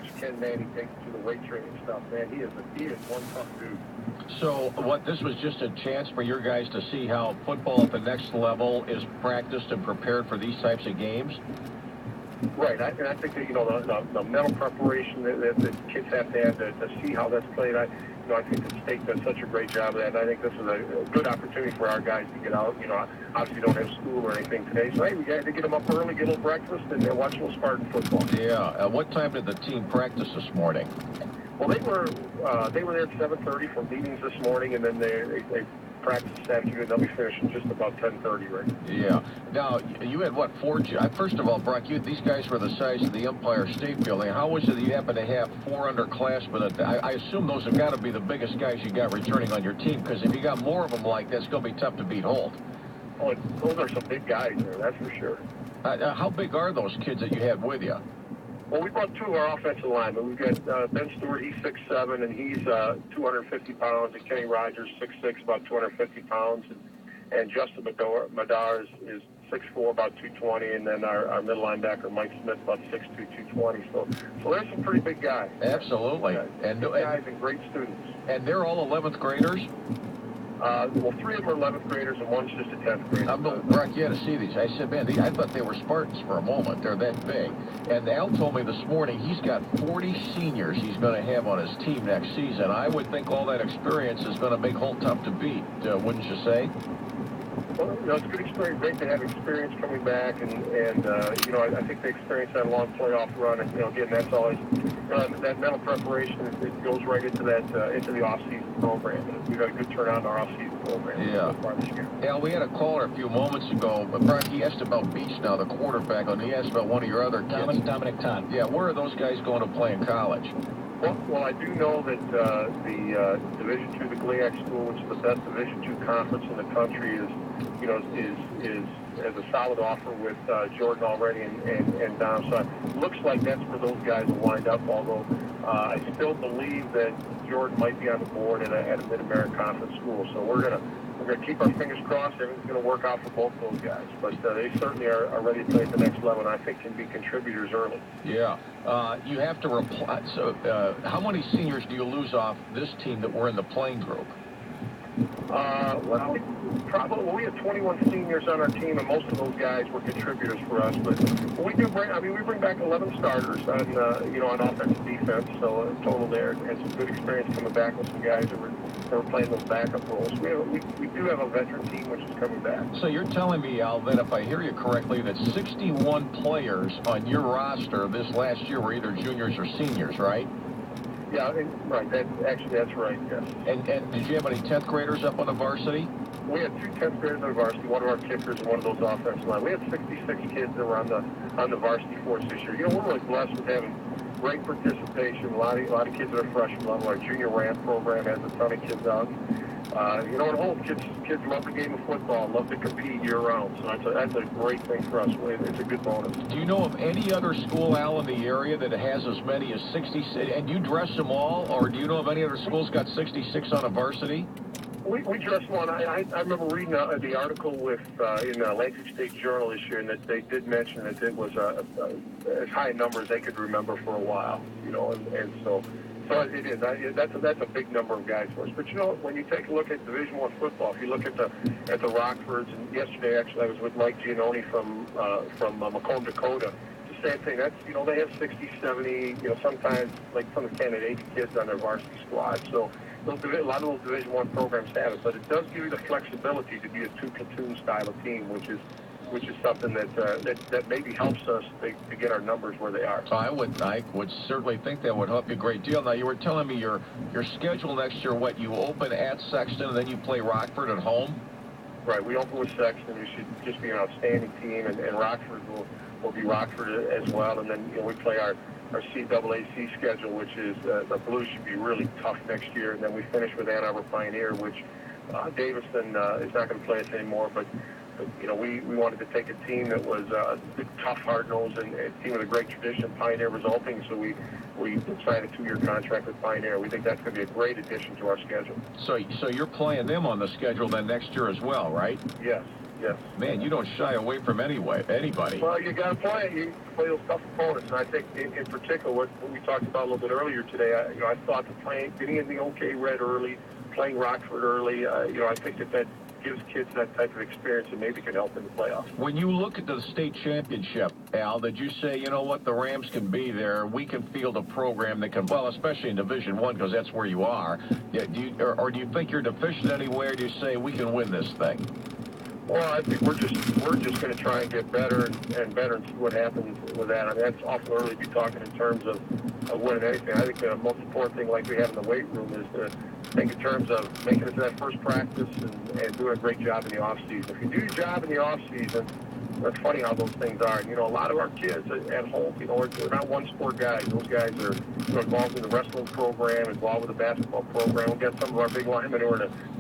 watch Ken Manny take you through the weight training stuff, man, he is one tough dude. So this was just a chance for your guys to see how football at the next level is practiced and prepared for these types of games? Right, and I think that, the mental preparation that kids have to see how that's played. I think the state does such a great job of that, and I think this is a good opportunity for our guys to get out. Obviously don't have school or anything today, so hey, we got to get them up early, get a little breakfast, and watch a little Spartan football. Yeah. What time did the team practice this morning? Well, they were there at 7:30 for meetings this morning, and then they practice this afternoon. They'll be finishing just about 10:30, right? Yeah. Now, you had what, first of all, Brock, these guys were the size of the Empire State Building. How was it that you happen to have 4 underclassmen? I assume those have got to be the biggest guys you got returning on your team, because if you got more of them like that, it's going to be tough to beat Holt. Oh, those are some big guys there, that's for sure. How big are those kids that you had with you? Well, we brought 2 of our offensive linemen. We've got Ben Stewart, he's 6'7", and he's 250 pounds, and Kenny Rogers, 6'6", about 250 pounds, and Justin Madar is 6'4", about 220, and then our middle linebacker, Mike Smith, about 6'2", 220. So there's some pretty big guys. Absolutely. And guys and great students. And they're all 11th graders? Well, 3 of them are 11th graders, and one's just a 10th grader. Brock, you had to see these. I said, man, I thought they were Spartans for a moment. They're that big. And Al told me this morning he's got 40 seniors he's going to have on his team next season. I would think all that experience is going to make Holt tough to beat, wouldn't you say? Well, it's a good experience. Great to have experience coming back, and I think they experienced that long playoff run, and again, that's always that mental preparation. It goes right into the off-season program. And we've got a good turnout in our off-season program. Yeah. Al, we had a caller a few moments ago, but Brock, he asked about Beach now, the quarterback, and he asked about one of your other kids, Dominic Todd. Yeah, where are those guys going to play in college? Well, I do know that the Division II, the GLIAC school, which is the best Division II conference in the country, is has a solid offer with Jordan already and Dom. So it looks like that's where those guys will wind up. Although I still believe that Jordan might be on the board at a Mid-American Conference school. So we're gonna keep our fingers crossed. Everything's gonna work out for both those guys. But they certainly are ready to play at the next level, and I think can be contributors early. Yeah. You have to reply. So how many seniors do you lose off this team that were in the playing group? We had 21 seniors on our team, and most of those guys were contributors for us. But we bring back 11 starters on offense and defense, so total there, and some good experience coming back with some guys that were playing those backup roles. We do have a veteran team which is coming back. So you're telling me, Al, that if I hear you correctly, that 61 players on your roster this last year were either juniors or seniors, right? Yeah, right. That's right, yes. And did you have any 10th graders up on the varsity? We had 2 10th graders on the varsity, one of our kickers and one of those offensive line. We had 66 kids that were on the varsity force this year. We're really blessed with having great participation. A lot of kids that are freshmen level. Our junior ramp program has a ton of kids out. At home, kids love the game of football, love to compete year-round. So that's a great thing for us. It's a good bonus. Do you know of any other school, Al, in the area that has as many as 66? And you dress them all, or do you know of any other schools got 66 on a varsity? We dress one. I remember reading the article in Lansing State Journal this year, and that they did mention that it was as high a number as they could remember for a while. And so it is. That's a big number of guys for us. But when you take a look at Division I football, if you look at the Rockfords, and yesterday actually I was with Mike Giannone from Macomb, Dakota. It's the same thing. That's they have 60, 70. Sometimes like some of the Canada kids on their varsity squad. So a lot of those Division I programs have it, but it does give you the flexibility to be a 2-platoon style of team, which is something that maybe helps us to get our numbers where they are. I would certainly think that would help you a great deal. Now, you were telling me your schedule next year, you open at Sexton and then you play Rockford at home? Right, we open with Sexton. We should just be an outstanding team, and Rockford will be Rockford as well. And then we play our CAAC schedule, which is the Blues should be really tough next year. And then we finish with Ann Arbor Pioneer, which Davison is not going to play us anymore, but we wanted to take a team that was tough, hard-nosed, and a team with a great tradition. Pioneer resulting, so we signed a 2-year contract with Pioneer. We think that's going to be a great addition to our schedule. So you're playing them on the schedule then next year as well, right? Yes. Yes. Man, you don't shy away from anybody. Well, you got to play. You play those tough opponents, and I think in particular what we talked about a little bit earlier today. I thought that getting in the OK Red early, playing Rockford early. I think that gives kids that type of experience and maybe can help in the playoffs. When you look at the state championship, Al, did you say, you know what, the Rams can be there? We can field a program that can, well, especially in Division I, because that's where you are. Yeah, do you think you're deficient anywhere? Do you say we can win this thing? Well, I think we're just going to try and get better and better and see what happens with that. I mean, that's awful early to be talking in terms of winning anything. I think the most important thing, like we have in the weight room, is to think in terms of making it to that first practice and doing a great job in the off season. If you do your job in the off season, that's funny how those things are. And, a lot of our kids at home, we're not one sport guys. Those guys are involved in the wrestling program, involved with the basketball program. We've got some of our big linemen who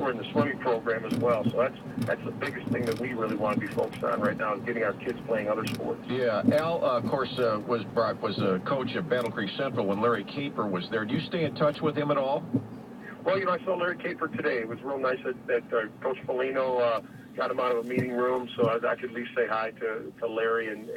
are in the swimming program as well. So that's the biggest thing that we really want to be focused on right now, is getting our kids playing other sports. Yeah, Al, of course, was a coach at Battle Creek Central when Larry Caper was there. Do you stay in touch with him at all? Well, I saw Larry Caper today. It was real nice that Coach Foligno got him out of a meeting room, so I could at least say hi to Larry. And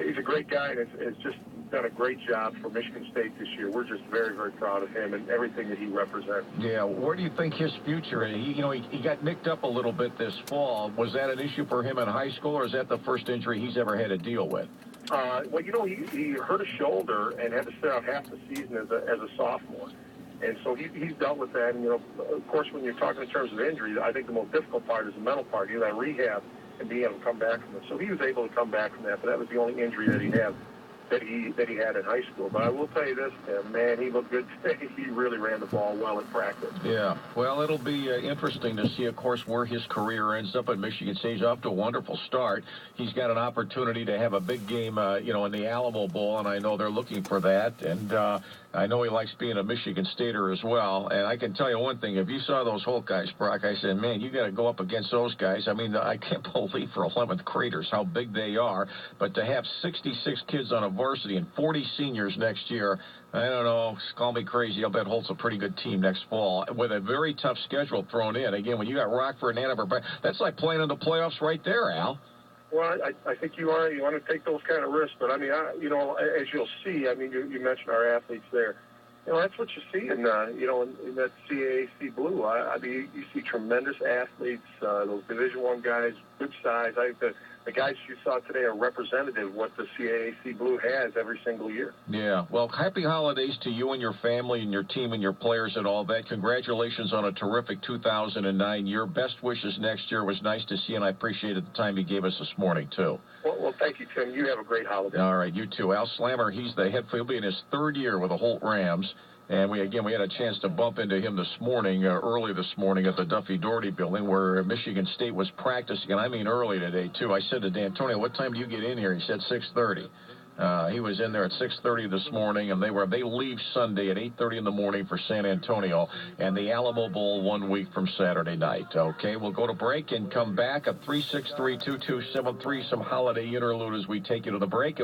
he's a great guy, and has just done a great job for Michigan State this year. We're just very, very proud of him and everything that he represents. Yeah, where do you think his future is? He got nicked up a little bit this fall. Was that an issue for him in high school, or is that the first injury he's ever had to deal with? Well, he hurt a shoulder and had to sit out half the season as a sophomore. And so he's dealt with that. And, of course, when you're talking in terms of injuries, I think the most difficult part is the mental part. That rehab and being able to come back from it. So he was able to come back from that, but that was the only injury that he had. That he had in high school. But I will tell you this, Tim, man, he looked good today. He really ran the ball well in practice. Yeah, well, it'll be interesting to see, of course, where his career ends up at Michigan State. He's off to a wonderful start. He's got an opportunity to have a big game, in the Alamo Bowl, and I know they're looking for that. And I know he likes being a Michigan Stater as well. And I can tell you one thing, if you saw those Holt guys, Brock, I said, man, you got to go up against those guys. I mean, I can't believe for 11th graders how big they are. But to have 66 kids on a varsity and 40 seniors next year, I don't know, call me crazy. I'll bet Holt's a pretty good team next fall with a very tough schedule thrown in. Again, when you got Rockford and Hanover, that's like playing in the playoffs right there, Al. Well, I think you want to take those kind of risks. But, I mean, as you'll see, I mean, you mentioned our athletes there. That's what you see in that CAAC blue. I mean, you see tremendous athletes, those Division I guys, good size. I think the guys you saw today are representative of what the CAAC blue has every single year. Yeah. Well, happy holidays to you and your family and your team and your players and all that. Congratulations on a terrific 2009 year. Best wishes next year. It was nice to see, and I appreciated the time you gave us this morning, too. Well, thank you, Tim. You have a great holiday. All right, you too. Al Slammer, he'll be in his third year with the Holt Rams. And we had a chance to bump into him this morning, early this morning at the Duffy Doherty building where Michigan State was practicing. And I mean early today, too. I said to D'Antonio, what time do you get in here? He said 6:30. He was in there at 6:30 this morning, and they leave Sunday at 8:30 in the morning for San Antonio and the Alamo Bowl 1 week from Saturday night. Okay, we'll go to break and come back at 363-2273, some holiday interlude as we take you to the break.